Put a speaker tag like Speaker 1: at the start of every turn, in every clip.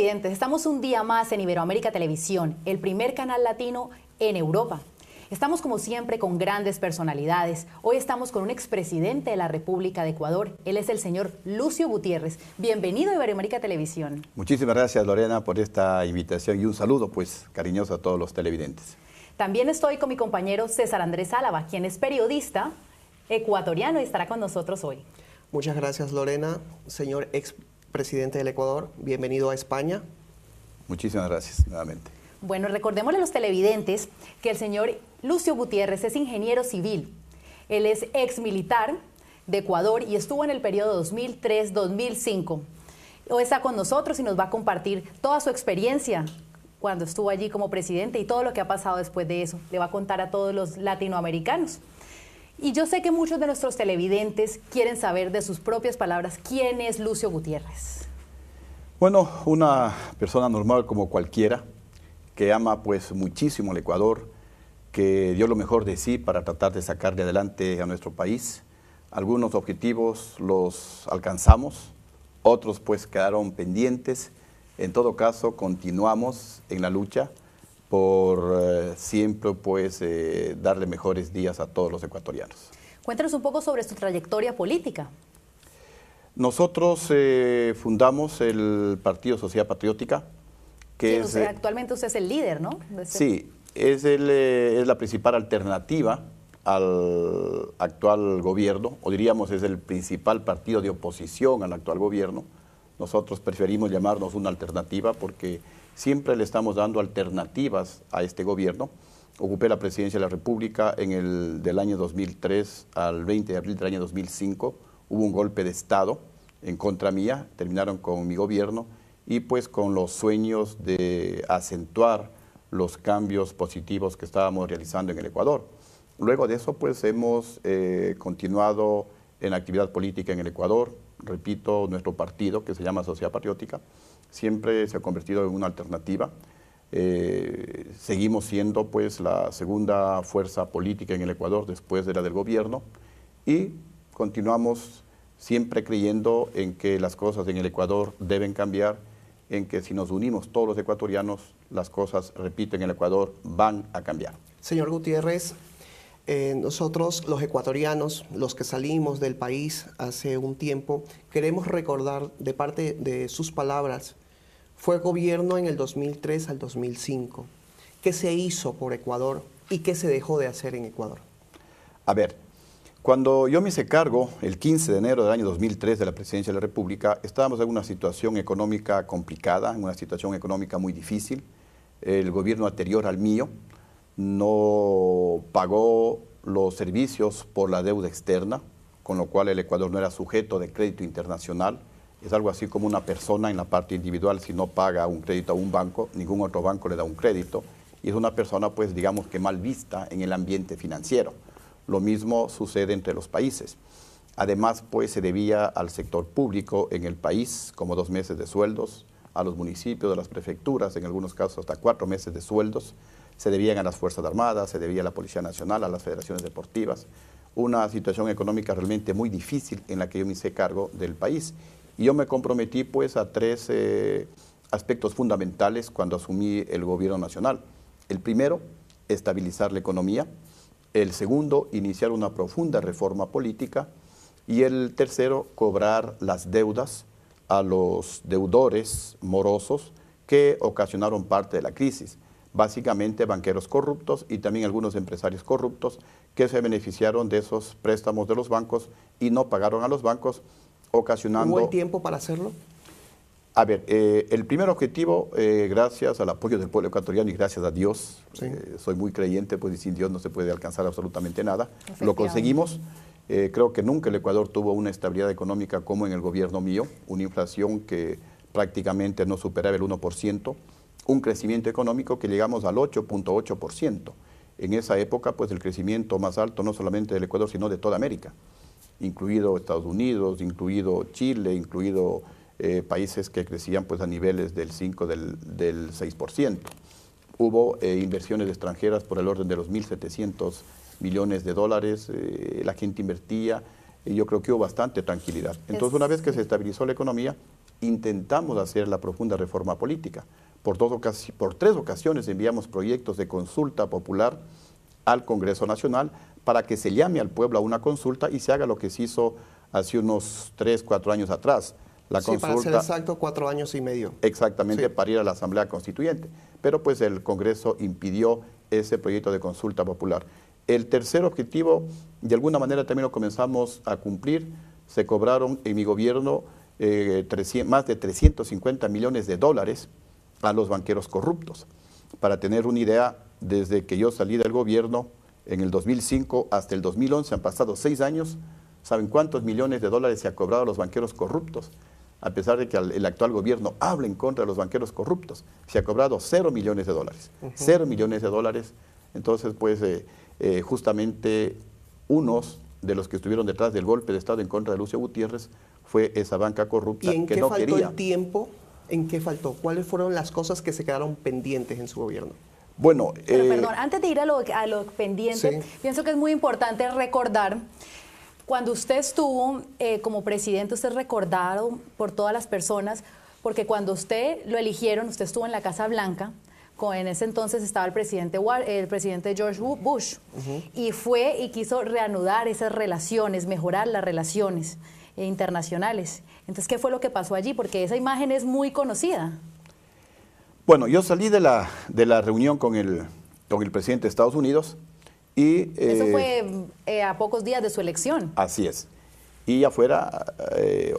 Speaker 1: televidentes, estamos un día más en Iberoamérica Televisión, el primer canal latino en Europa. Estamos como siempre con grandes personalidades. Hoy estamos con un expresidente de la República de Ecuador. Él es el señor Lucio Gutiérrez. Bienvenido a Iberoamérica Televisión.
Speaker 2: Muchísimas gracias, Lorena, por esta invitación y un saludo pues cariñoso a todos los televidentes.
Speaker 1: También estoy con mi compañero César Andrés Álava, quien es periodista ecuatoriano y estará con nosotros hoy.
Speaker 3: Muchas gracias, Lorena. Señor expresidente del Ecuador, bienvenido a España.
Speaker 2: Muchísimas gracias nuevamente.
Speaker 1: Bueno, recordémosle a los televidentes que el señor Lucio Gutiérrez es ingeniero civil. Él es ex militar de Ecuador y estuvo en el periodo 2003-2005. Hoy está con nosotros y nos va a compartir toda su experiencia cuando estuvo allí como presidente y todo lo que ha pasado después de eso. Le va a contar a todos los latinoamericanos. Y yo sé que muchos de nuestros televidentes quieren saber de sus propias palabras quién es Lucio Gutiérrez.
Speaker 2: Bueno, una persona normal como cualquiera, que ama pues muchísimo el Ecuador, que dio lo mejor de sí para tratar de sacarle adelante a nuestro país. Algunos objetivos los alcanzamos, otros pues quedaron pendientes. En todo caso, continuamos en la lucha por siempre pues darle mejores días a todos los ecuatorianos.
Speaker 1: Cuéntanos un poco sobre su trayectoria política.
Speaker 2: Nosotros fundamos el Partido Sociedad Patriótica, que
Speaker 1: sí, actualmente usted es el líder, ¿no?
Speaker 2: Sí, es la principal alternativa al actual gobierno, o diríamos es el principal partido de oposición al actual gobierno. Nosotros preferimos llamarnos una alternativa porque siempre le estamos dando alternativas a este gobierno. Ocupé la presidencia de la República del año 2003 al 20 de abril del año 2005. Hubo un golpe de Estado en contra mía, terminaron con mi gobierno y pues con los sueños de acentuar los cambios positivos que estábamos realizando en el Ecuador. Luego de eso pues hemos continuado en la actividad política en el Ecuador. Repito, nuestro partido, que se llama Sociedad Patriótica, siempre se ha convertido en una alternativa. Seguimos siendo pues la segunda fuerza política en el Ecuador después de la del gobierno y continuamos siempre creyendo en que las cosas en el Ecuador deben cambiar, en que si nos unimos todos los ecuatorianos, las cosas, repito, en el Ecuador van a cambiar.
Speaker 3: Señor Gutiérrez, nosotros los ecuatorianos, los que salimos del país hace un tiempo, queremos recordar de parte de sus palabras, fue gobierno en el 2003 al 2005. ¿Qué se hizo por Ecuador y qué se dejó de hacer en Ecuador?
Speaker 2: A ver, cuando yo me hice cargo, el 15 de enero del año 2003 de la Presidencia de la República, estábamos en una situación económica complicada, en una situación económica muy difícil. El gobierno anterior al mío no pagó los servicios por la deuda externa, con lo cual el Ecuador no era sujeto de crédito internacional. Es algo así como una persona en la parte individual, si no paga un crédito a un banco, ningún otro banco le da un crédito. Y es una persona, pues, digamos que mal vista en el ambiente financiero. Lo mismo sucede entre los países. Además, pues, se debía al sector público en el país, como 2 meses de sueldos, a los municipios, a las prefecturas, en algunos casos hasta 4 meses de sueldos. Se debían a las Fuerzas Armadas, se debía a la Policía Nacional, a las federaciones deportivas. Una situación económica realmente muy difícil en la que yo me hice cargo del país. Y yo me comprometí pues a 3 aspectos fundamentales cuando asumí el gobierno nacional. El primero, estabilizar la economía. El segundo, iniciar una profunda reforma política. Y el tercero, cobrar las deudas a los deudores morosos que ocasionaron parte de la crisis. Básicamente banqueros corruptos y también algunos empresarios corruptos que se beneficiaron de esos préstamos de los bancos y no pagaron a los bancos, ocasionando...
Speaker 3: ¿Hubo el tiempo para hacerlo?
Speaker 2: A ver, el primer objetivo, gracias al apoyo del pueblo ecuatoriano y gracias a Dios, sí. Soy muy creyente, pues y sin Dios no se puede alcanzar absolutamente nada. Lo conseguimos. Creo que nunca el Ecuador tuvo una estabilidad económica como en el gobierno mío, una inflación que prácticamente no superaba el 1%, un crecimiento económico que llegamos al 8.8%. En esa época, pues el crecimiento más alto no solamente del Ecuador, sino de toda América, incluido Estados Unidos, incluido Chile, incluido países que crecían pues a niveles del 5, del 6%. Hubo inversiones extranjeras por el orden de los 1.700 millones de dólares, la gente invertía, y yo creo que hubo bastante tranquilidad. Entonces, una vez que se estabilizó la economía, intentamos hacer la profunda reforma política. Por 3 ocasiones enviamos proyectos de consulta popular al Congreso Nacional para que se llame al pueblo a una consulta y se haga lo que se hizo hace unos 3, 4 años atrás. La consulta,
Speaker 3: para ser exacto, 4 años y medio.
Speaker 2: Exactamente,
Speaker 3: Sí.
Speaker 2: para ir a la Asamblea Constituyente. Pero pues el Congreso impidió ese proyecto de consulta popular. El tercer objetivo, de alguna manera también lo comenzamos a cumplir. Se cobraron en mi gobierno más de 350 millones de dólares a los banqueros corruptos. Para tener una idea, desde que yo salí del gobierno en el 2005 hasta el 2011, han pasado 6 años, ¿saben cuántos millones de dólares se ha cobrado a los banqueros corruptos? A pesar de que el actual gobierno habla en contra de los banqueros corruptos, se ha cobrado 0 millones de dólares. 0 millones de dólares. Entonces, pues, justamente unos de los que estuvieron detrás del golpe de Estado en contra de Lucio Gutiérrez fue esa banca corrupta
Speaker 3: ¿Y en
Speaker 2: que
Speaker 3: qué
Speaker 2: no
Speaker 3: faltó
Speaker 2: quería.
Speaker 3: el tiempo? ¿En qué faltó? ¿Cuáles fueron las cosas que se quedaron pendientes en su gobierno?
Speaker 2: Bueno,
Speaker 1: Pero perdón, antes de ir a lo pendiente,
Speaker 3: Sí.
Speaker 1: pienso que es muy importante recordar, cuando usted estuvo como presidente, usted es recordado por todas las personas, porque cuando usted lo eligieron, usted estuvo en la Casa Blanca, en ese entonces estaba el presidente George Bush, y fue y quiso reanudar esas relaciones, mejorar las relaciones internacionales. Entonces, ¿qué fue lo que pasó allí? Porque esa imagen es muy conocida.
Speaker 2: Bueno, yo salí de la reunión con el presidente de Estados Unidos y...
Speaker 1: Eso fue a pocos días de su elección.
Speaker 2: Así es. Y afuera,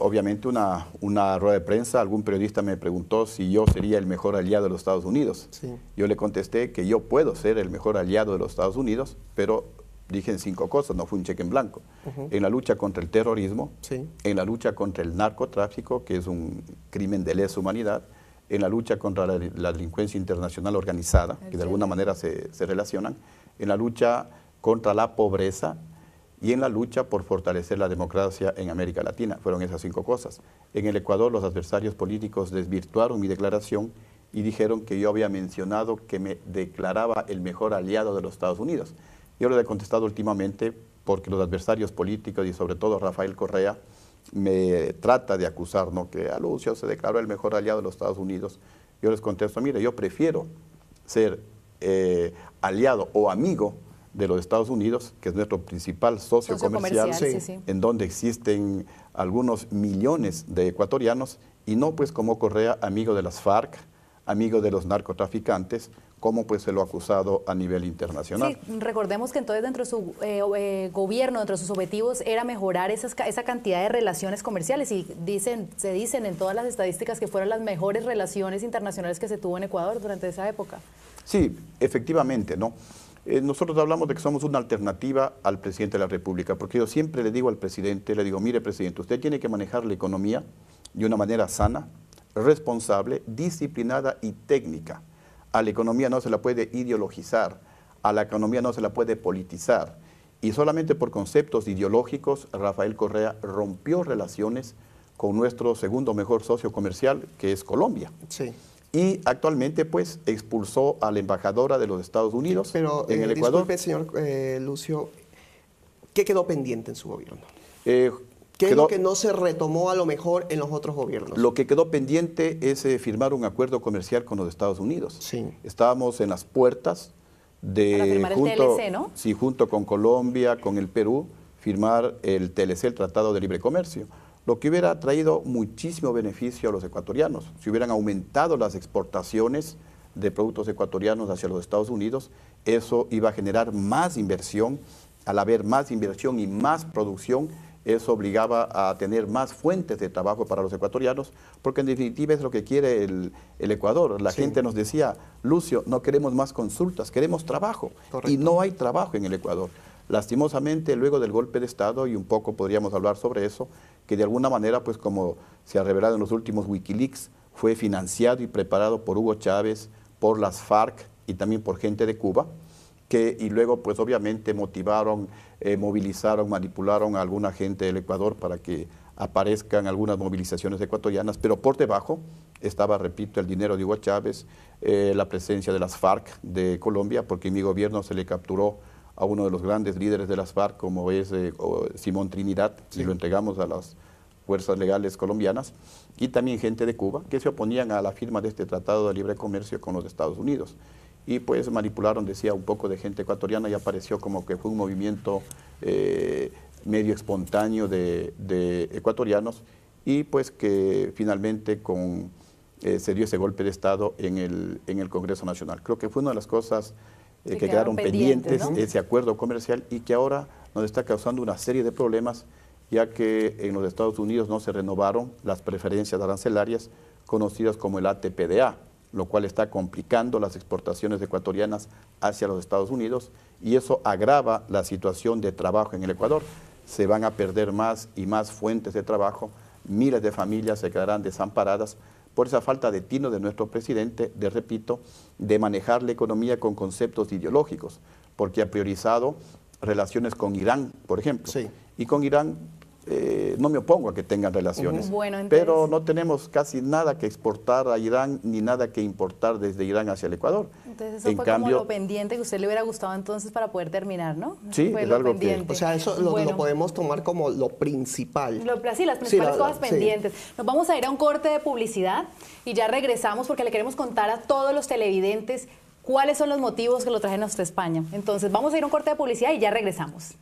Speaker 2: obviamente, una rueda de prensa, algún periodista me preguntó si yo sería el mejor aliado de los Estados Unidos.
Speaker 3: Sí.
Speaker 2: Yo le contesté que yo puedo ser el mejor aliado de los Estados Unidos, pero dije en 5 cosas, no fue un cheque en blanco. En la lucha contra el terrorismo,
Speaker 3: Sí.
Speaker 2: en la lucha contra el narcotráfico, que es un crimen de lesa humanidad, en la lucha contra la delincuencia internacional organizada, que de alguna manera se relacionan, en la lucha contra la pobreza y en la lucha por fortalecer la democracia en América Latina. Fueron esas 5 cosas. En el Ecuador, los adversarios políticos desvirtuaron mi declaración y dijeron que yo había mencionado que me declaraba el mejor aliado de los Estados Unidos. Yo le he contestado últimamente porque los adversarios políticos y sobre todo Rafael Correa me trata de acusar, ¿no?, que a Lucio se declaró el mejor aliado de los Estados Unidos. Yo les contesto, mire, yo prefiero ser aliado o amigo de los Estados Unidos, que es nuestro principal socio comercial,
Speaker 1: sí, sí.
Speaker 2: en donde existen algunos millones de ecuatorianos, y no pues como Correa, amigo de las FARC, amigo de los narcotraficantes, como pues se lo ha acusado a nivel internacional.
Speaker 1: Sí, recordemos que entonces dentro de su gobierno, dentro de sus objetivos, era mejorar esa cantidad de relaciones comerciales, y se dicen en todas las estadísticas que fueron las mejores relaciones internacionales que se tuvo en Ecuador durante esa época.
Speaker 2: Sí, efectivamente, ¿no? Nosotros hablamos de que somos una alternativa al presidente de la República, porque yo siempre le digo al presidente, le digo, mire presidente, usted tiene que manejar la economía de una manera sana, responsable, disciplinada y técnica. A la economía no se la puede ideologizar, a la economía no se la puede politizar. Y solamente por conceptos ideológicos, Rafael Correa rompió relaciones con nuestro segundo mejor socio comercial, que es Colombia.
Speaker 3: Sí.
Speaker 2: Y actualmente, pues, expulsó a la embajadora de los Estados Unidos en el Ecuador.
Speaker 3: Disculpe, señor Lucio, ¿qué quedó pendiente en su gobierno?
Speaker 2: ¿Qué
Speaker 3: ¿Qué es lo que no se retomó a lo mejor en los otros gobiernos?
Speaker 2: Lo que quedó pendiente es firmar un acuerdo comercial con los Estados Unidos.
Speaker 3: Sí.
Speaker 2: Estábamos en las puertas de...
Speaker 1: Para firmar el TLC, ¿no?
Speaker 2: Sí, junto con Colombia, con el Perú, firmar el TLC, el Tratado de Libre Comercio, lo que hubiera traído muchísimo beneficio a los ecuatorianos. Si hubieran aumentado las exportaciones de productos ecuatorianos hacia los Estados Unidos, eso iba a generar más inversión. Al haber más inversión y más producción, eso obligaba a tener más fuentes de trabajo para los ecuatorianos, porque en definitiva es lo que quiere el Ecuador. La gente nos decía, Lucio, no queremos más consultas, queremos trabajo.
Speaker 3: Correcto.
Speaker 2: Y no hay trabajo en el Ecuador. Lastimosamente, luego del golpe de Estado, y un poco podríamos hablar sobre eso, que de alguna manera, pues como se ha revelado en los últimos Wikileaks, fue financiado y preparado por Hugo Chávez, por las FARC y también por gente de Cuba, y luego pues obviamente motivaron, movilizaron, manipularon a alguna gente del Ecuador para que aparezcan algunas movilizaciones ecuatorianas, pero por debajo estaba, repito, el dinero de Hugo Chávez, la presencia de las FARC de Colombia, porque en mi gobierno se le capturó a uno de los grandes líderes de las FARC, como es Simón Trinidad, y lo entregamos fuerzas legales colombianas y también gente de Cuba que se oponían a la firma de este Tratado de Libre Comercio con los Estados Unidos. Y pues manipularon, decía, un poco de gente ecuatoriana y apareció como que fue un movimiento medio espontáneo de ecuatorianos y pues que finalmente se dio ese golpe de Estado en el Congreso Nacional. Creo que fue una de las cosas que quedaron pendientes, ¿no? Ese acuerdo comercial y que ahora nos está causando una serie de problemas, ya que en los Estados Unidos no se renovaron las preferencias arancelarias conocidas como el ATPDA, lo cual está complicando las exportaciones ecuatorianas hacia los Estados Unidos y eso agrava la situación de trabajo en el Ecuador. Se van a perder más y más fuentes de trabajo, miles de familias se quedarán desamparadas por esa falta de tino de nuestro presidente, repito, de manejar la economía con conceptos ideológicos, porque ha priorizado relaciones con Irán, por ejemplo. Sí. Y con Irán no me opongo a que tengan relaciones, bueno, entonces, pero no tenemos casi nada que exportar a Irán ni nada que importar desde Irán hacia el Ecuador.
Speaker 1: Entonces eso fue como lo pendiente que a usted le hubiera gustado entonces para poder terminar, ¿no?
Speaker 2: Sí,
Speaker 1: fue
Speaker 2: es algo pendiente.
Speaker 3: O sea, eso lo podemos tomar como lo principal.
Speaker 1: Sí, las principales cosas pendientes. Nos vamos a ir a un corte de publicidad y ya regresamos porque le queremos contar a todos los televidentes cuáles son los motivos que lo trajeron hasta España. Entonces vamos a ir a un corte de publicidad y ya regresamos.